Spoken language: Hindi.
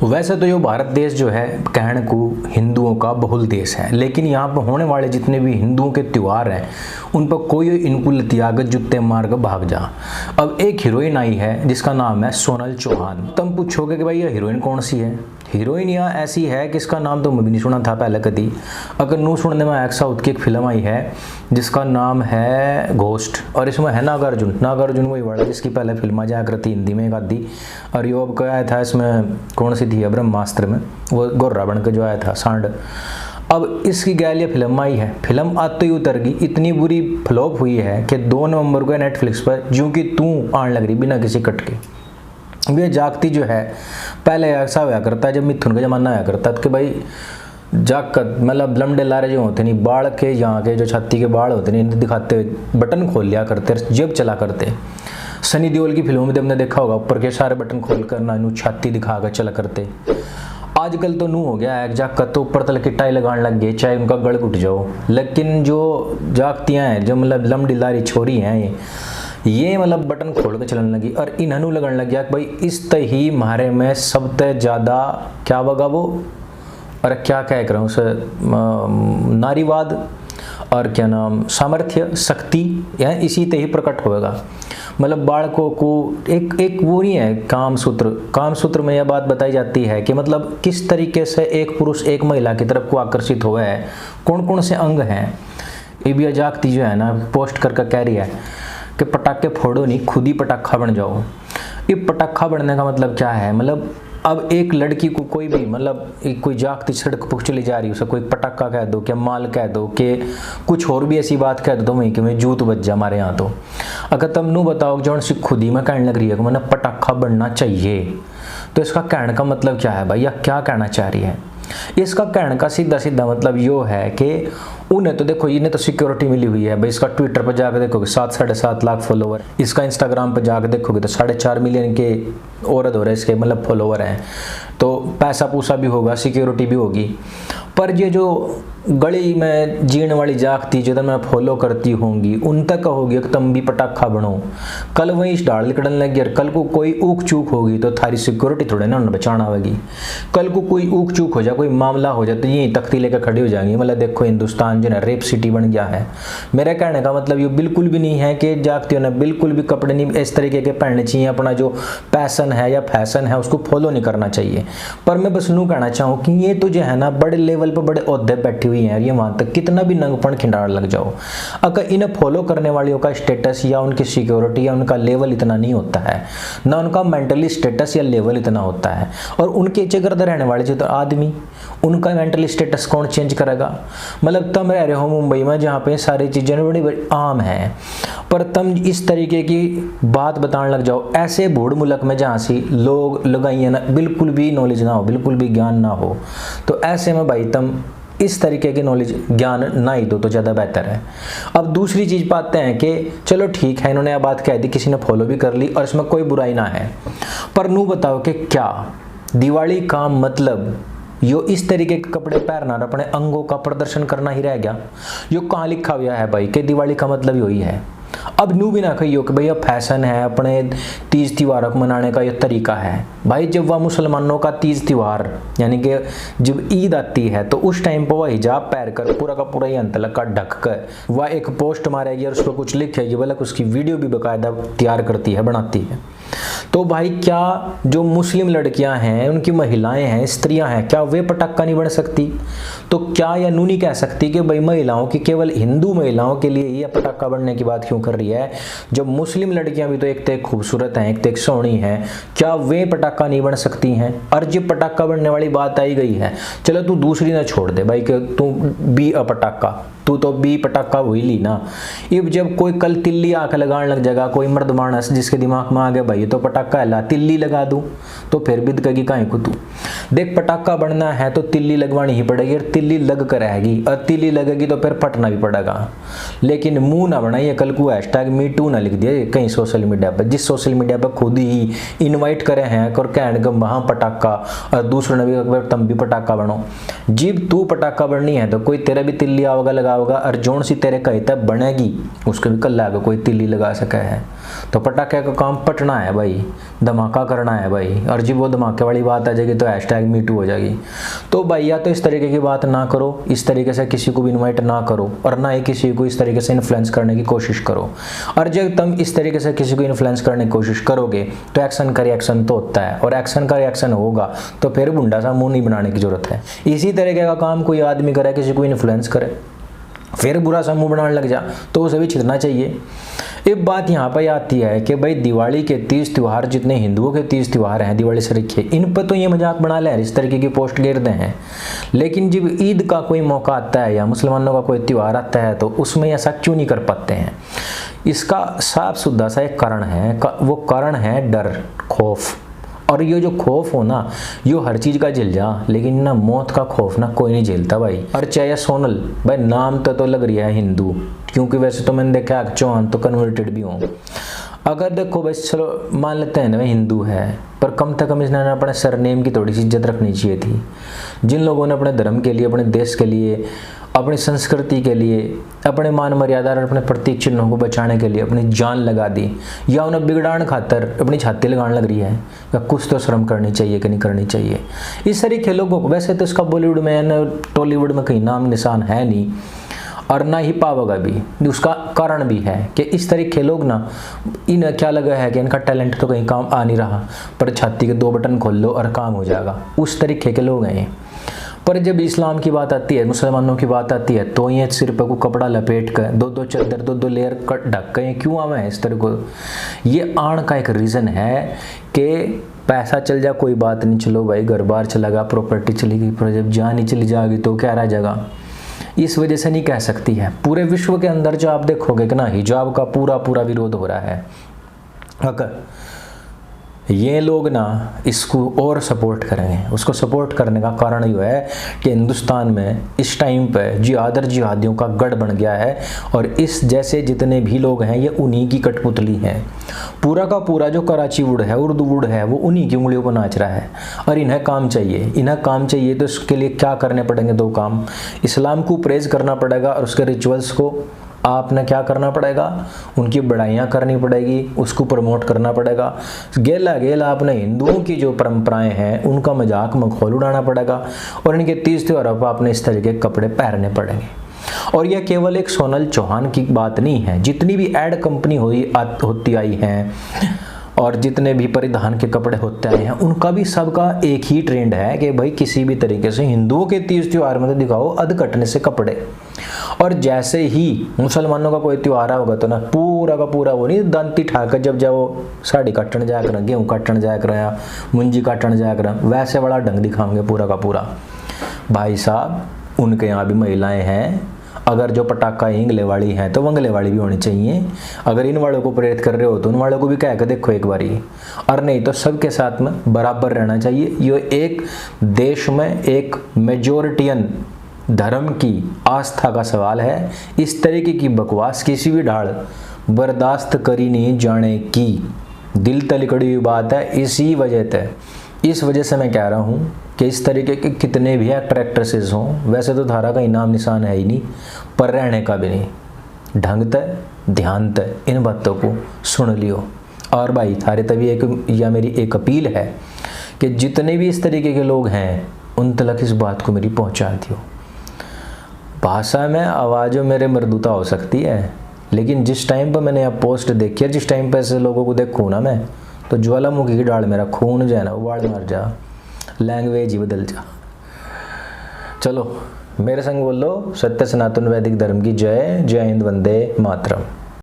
वैसे तो ये भारत देश जो है कहने को हिंदुओं का बहुल देश है, लेकिन यहाँ पर होने वाले जितने भी हिंदुओं के त्यौहार हैं उन पर कोई इनको त्यागत जुत्ते मार कर भाग जा। अब एक हीरोइन आई है जिसका नाम है सोनल चौहान। तुम पूछोगे कि भाई ये हीरोइन कौन सी है। हीरोइन यहाँ ऐसी है कि इसका नाम तो मैं भी नहीं सुना था पहले कभी। अगर नू सुनने में एक साउथ की एक फिल्म आई है जिसका नाम है घोस्ट, और इसमें है नागार्जुन वही वाला जिसकी पहले फिल्म जाया करती हिंदी में एक आधी, और यो अब आया था इसमें कौन सी थी ब्रह्मास्त्र में, वो गोर्रा बन के जो आया था सांड। अब इसकी गैलिया फिल्म आई है, फिल्म आते ही उतर गई, इतनी बुरी फ्लॉप हुई है कि 2 नवंबर को नेटफ्लिक्स पर जो कि तू आने लग रही बिना किसी कट के। ये जागती जो है पहले ऐसा हुआ करता है जब मिथुन का जमाना आया करता कि भाई जागत मतलब लमडे लारे जो होते नहीं, बाढ़ के यहाँ के जो छाती के बाढ़ होते नहीं दिखाते, बटन खोल लिया करते, जेब चला करते। सनी देओल की फिल्मों में हमने देखा होगा ऊपर के सारे बटन खोल कर ना छाती दिखा कर चला करते। आजकल तो नू हो गया है जागत तो ऊपर तक किटाई लगाने लग गए चाहे उनका गड़ उठ जाओ। लेकिन जो जागतियाँ हैं जो मतलब लमडी लारी छोरी हैं ये मतलब बटन खोल के चलने लगी और इन्हनु लगने लग गया कि भाई इस तही मारे में सबसे ज़्यादा क्या बगा वो, और क्या कह रहा हूँ उसे, नारीवाद और क्या नाम सामर्थ्य शक्ति यह इसी तही प्रकट होगा। मतलब बालकों को एक वो नहीं है कामसूत्र में यह बात बताई जाती है कि मतलब किस तरीके से एक पुरुष एक महिला की तरफ को आकर्षित हुआ है, कौन कौन से अंग हैं। ये जागती जो है ना पोस्ट करके कह रही है कि पटाखे फोड़ो नहीं खुद ही पटाखा बन जाओ। ये पटाखा बनने का मतलब क्या है, मतलब अब एक लड़की को कोई भी मतलब कोई जागती सड़क पर चली जा रही है उसे कोई पटाखा कह दो, क्या माल कह दो, कि कुछ और भी ऐसी बात कह दो तो वहीं कि मैं जूत बच जा हमारे यहाँ। तो अगर तुम नू बताओ जो सी खुद ही में कहने लग रही है कि मैंने पटाखा बनना चाहिए, तो इसका कहने का मतलब क्या है भाई, या क्या कहना चाह रही है। इसका कहने का सीधा मतलब यो है कि उन्हें तो देखो इन्हें तो सिक्योरिटी मिली हुई है भाई। इसका ट्विटर पर जाकर देखोगे 7-7.5 लाख फॉलोवर, इसका इंस्टाग्राम पर जाकर देखोगे तो 4.5 मिलियन के औरत हो रहे इसके मतलब फॉलोवर हैं। तो पैसा पूसा भी होगा, सिक्योरिटी भी होगी। पर ये जो गली में जीने वाली जागती जो मैं फॉलो करती होंगी उन तक कहोगी कि तुम भी पटाखा बनो, कल वहीं इस डाल निकलने लगी और कल को कोई ऊक चूक होगी तो थारी सिक्योरिटी थोड़े ना उन्हें बचाना होगी। कल को कोई ऊक चूक हो जाए, कोई मामला हो जाए तो यही तख्ती लेकर खड़ी हो जाएंगी। मतलब देखो हिंदुस्तान जो है रेप सिटी बन गया है। मेरा कहने का मतलब ये बिल्कुल भी नहीं है कि जागतियों ने बिल्कुल भी कपड़े नहीं इस तरीके के पहनने चाहिए, अपना जो पैसन है या फैशन है उसको फॉलो नहीं करना चाहिए। पर मैं बस यूँ कहना चाहूँ कि ये तो जो है ना बड़े लेवल पर बड़े ओहदे बैठी हुई हैं, ये वहाँ तक कितना भी नंगपन खिंडार लग जाओ, अगर इन्हें फॉलो करने वालों का स्टेटस या उनकी सिक्योरिटी या उनका लेवल इतना नहीं होता है, ना उनका मेंटली स्टेटस या लेवल इतना होता है, और उनके जगह रहने वाले जो तो आदमी उनका मेंटली स्टेटस कौन चेंज करेगा। मतलब तुम रह रहे हो मुंबई में जहाँ पे सारी चीज़ें बड़ी आम हैं, पर तुम इस तरीके की बात बताने लग जाओ ऐसे बूढ़ मुल्क में जहाँ से लोग लगाइए ना बिल्कुल भी नॉलेज ना हो, बिल्कुल भी ज्ञान ना हो, तो ऐसे में भाई तुम इस तरीके की नॉलेज ज्ञान ना ही दो तो ज़्यादा बेहतर है। अब दूसरी चीज़ पाते हैं कि चलो ठीक है इन्होंने यह बात कह दी, किसी ने फॉलो भी कर ली और इसमें कोई बुराई ना है, पर नू बताओ कि क्या दिवाली का मतलब यो इस तरीके के कपड़े पहनना और अपने अंगों का प्रदर्शन करना ही रह गया। यो कहाँ लिखा हुआ है भाई कि दिवाली का मतलब यही है। अब नू भी ना कहियो कि भैया फैशन है, अपने तीज त्योहार को मनाने का ये तरीका है। भाई जब वह मुसलमानों का तीज त्योहार यानी कि जब ईद आती है तो उस टाइम पर वह हिजाब पहन कर पूरा का पूरा ही अंतलक का ढक कर वह एक पोस्ट मारेगी और उस पर कुछ लिखेगी, बल्कि उसकी वीडियो भी बाकायदा तैयार करती है, बनाती है। तो भाई क्या जो मुस्लिम लड़कियां हैं, उनकी महिलाएं हैं, स्त्रियां हैं, क्या वे पटाखा नहीं बन सकती? तो क्या यह नू नहीं कह सकती कि भाई महिलाओं की केवल हिंदू महिलाओं के लिए ही पटाखा बनने की बात क्यों कर रही है, जब मुस्लिम लड़कियां भी तो एक तो खूबसूरत हैं, एक तो सोहनी हैं, क्या वे पटाखा नहीं बन सकती हैं? और जब पटाखा बनने वाली बात आई गई है, चलो तू दूसरी ना छोड़ दे भाई कि तू बी पटाखा, तू तो बी पटाखा हुई ली ना। अब जब कोई कल तिल्ली आके लगाने लग जाएगा, कोई मर्द मानस जिसके दिमाग में आ गया भाई ये तो पटाखा है, ला तिल्ली लगा दूं, तो फिर बिद कगी काहे को तू देख पटाखा बनना है तो तिल्ली लगवानी ही पड़ेगी, और तिल्ली लग कर रहेगी, और तिल्ली लगेगी तो फिर फटना भी पड़ेगा। लेकिन मुंह ना बनाइए कल को हैशटैग मी टू ना लिख दिए कहीं सोशल मीडिया पर, जिस सोशल मीडिया पर खुद ही इन्वाइट करे हैं और कहने का वहाँ पटाखा, और दूसरे ने भी तुम भी पटाखा बनो। जीव तू पटाखा बननी है तो कोई तेरा भी तिल्ली आओगा लगा होगा और जोन सी तेरे कही तक बनेगी उसके भी कल आगे कोई तिल्ली लगा सका है। तो पटाखे का काम पटना है भाई, धमाका करना है भाई, और जब वो धमाके वाली बात आ जाएगी तो हैशटैग मीटू हो जाएगी। तो भाई या तो इस तरीके की बात ना करो, इस तरीके से किसी को भी इन्वाइट ना करो, और ना ही किसी को इस तरीके से इन्फ्लुएंस करने की कोशिश करो। और जब तुम इस तरीके से किसी को इन्फ्लुएंस करने की कोशिश करोगे तो एक्शन का रिएक्शन तो होता है, और एक्शन का रिएक्शन होगा तो फिर बुंडा सा मुंह नहीं बनाने की जरूरत है। इसी तरीके का काम कोई आदमी करे, किसी को इन्फ्लुएंस करे, फिर बुरा सा मुंह बनाने लग जा तो उसे भी छिड़ना चाहिए। एक बात यहाँ पर आती है कि भाई दिवाली के 30 त्यौहार जितने हिंदुओं के 30 त्यौहार हैं दिवाली से रखिए, इन पर तो ये मजाक बना ले, इस तरीके की पोस्ट गिरते हैं। लेकिन जब ईद का कोई मौका आता है या मुसलमानों का कोई त्यौहार आता है तो उसमें ऐसा क्यों नहीं कर पाते हैं? इसका साफ सुथरा सा एक कारण है, वो कारण है डर, खौफ। और ये जो खौफ हो ना, यो हर चीज़ का झेल जा, लेकिन ना मौत का खौफ ना कोई नहीं झेलता भाई। और चाहे सोनल भाई नाम तो लग रही है हिंदू, क्योंकि वैसे तो मैंने देखा चौहान तो कन्वर्टेड भी हों। अगर देखो भाई चलो मान लेते हैं ना हिंदू है, पर कम से कम इसने अपने सरनेम की थोड़ी सी इज्जत रखनी चाहिए थी। जिन लोगों ने अपने धर्म के लिए, अपने देश के लिए, अपनी संस्कृति के लिए, अपने मान मर्यादा और अपने प्रतीक चिन्हों को बचाने के लिए अपनी जान लगा दी, या उन्हें बिगड़ाने खातर अपनी छाती लगाने लग रही है, या कुछ तो शर्म करनी चाहिए कि नहीं करनी चाहिए। इस तरीके लोगों को वैसे तो इसका बॉलीवुड में टॉलीवुड में कहीं नाम निशान है नहीं, और ना ही पावेगा भी। उसका कारण भी है कि इस तरीके लोग ना, इन्हें क्या लगा है कि इनका टैलेंट तो कहीं काम आ नहीं रहा, पर छाती के 2 बटन खोल लो और काम हो जाएगा, उस तरीके के लोग हैं। पर जब इस्लाम की बात आती है, मुसलमानों की बात आती है, तो ये सिर पर को कपड़ा लपेट कर 2-2 चादर 2-2 लेयर कट ढक के क्यों आवे हैं इस तरह को? ये आण का एक रीज़न है कि पैसा चल जा कोई बात नहीं, चलो भाई घर बार चला गया, प्रॉपर्टी चली गई, पर जब जान ही चली जाएगी तो क्या रह जाएगा? इस वजह से नहीं कह सकती है। पूरे विश्व के अंदर जो आप देखोगे कि ना हिजाब का पूरा विरोध हो रहा है। अगर ये लोग ना इसको और सपोर्ट करेंगे, उसको सपोर्ट करने का कारण ये है कि हिंदुस्तान में इस टाइम पे जिहादियों का गढ़ बन गया है, और इस जैसे जितने भी लोग हैं ये उन्हीं की कठपुतली हैं। पूरा का पूरा जो कराची वुड है, उर्दू वुड है, वो उन्हीं की उंगलियों पर नाच रहा है। और इन्हें काम चाहिए, तो इसके लिए क्या करने पड़ेंगे? 2 काम। इस्लाम को प्रेज करना पड़ेगा, और उसके रिचुअल्स को आपने क्या करना पड़ेगा? उनकी बढ़ाइयाँ करनी पड़ेगी, उसको प्रमोट करना पड़ेगा। गेला आपने हिंदुओं की जो परंपराएं हैं उनका मजाक मखौल उड़ाना पड़ेगा, और इनके 30 त्योहारों पर आपने इस तरीके के कपड़े पहनने पड़ेंगे। और यह केवल एक सोनल चौहान की बात नहीं है, जितनी भी एड कंपनी होती आई हैं और जितने भी परिधान के कपड़े होते आए हैं, उनका भी सबका एक ही ट्रेंड है कि भाई किसी भी तरीके से हिंदुओं के 30 त्योहार में तो दिखाओ अधकटने से कपड़े। और जैसे ही मुसलमानों का कोई त्यौहार होगा तो ना पूरा का पूरा वो नहीं दांती ठाकर जब जाओ साड़ी काटने जाया करें, गेहूँ काटने जाया करें, या मुंजी काटने जाया करें, वैसे बड़ा ढंग दिखाएंगे पूरा का पूरा। भाई साहब उनके यहाँ भी महिलाएं हैं, अगर जो पटाखा इंगले वाली हैं तो वंगले वाली भी होनी चाहिए। अगर इन वालों को प्रेरित कर रहे हो तो उन वालों को भी कह के देखो एक बारी, और नहीं तो सबके साथ में बराबर रहना चाहिए। ये एक देश में एक मेजोरिटियन धर्म की आस्था का सवाल है। इस तरीके की बकवास किसी भी ढाल बर्दाश्त करी नहीं जाने की दिल तलकड़ी हुई बात है। इस वजह से मैं कह रहा हूँ कि इस तरीके के कितने भी एक्टर एक्ट्रेसेस हों, वैसे तो धारा का इनाम निशान है ही नहीं, पर रहने का भी नहीं। ढंग तय ध्यान तय इन बातों को सुन लियो। और भाई थारे तभी मेरी एक अपील है कि जितने भी इस तरीके के लोग हैं उन तक इस बात को मेरी पहुँचा दियो। भाषा में आवाज़ों मेरे मर्दूता हो सकती है, लेकिन जिस टाइम पर मैंने अब पोस्ट देखी है, जिस टाइम पर ऐसे लोगों को देखूँ ना मैं, तो ज्वालामुखी की डाल मेरा खून जो है ना उबाल मार जा, लैंग्वेज ही बदल जा। चलो मेरे संग बोलो सत्य सनातन वैदिक धर्म की जय। जय हिंद, वंदे मातरम।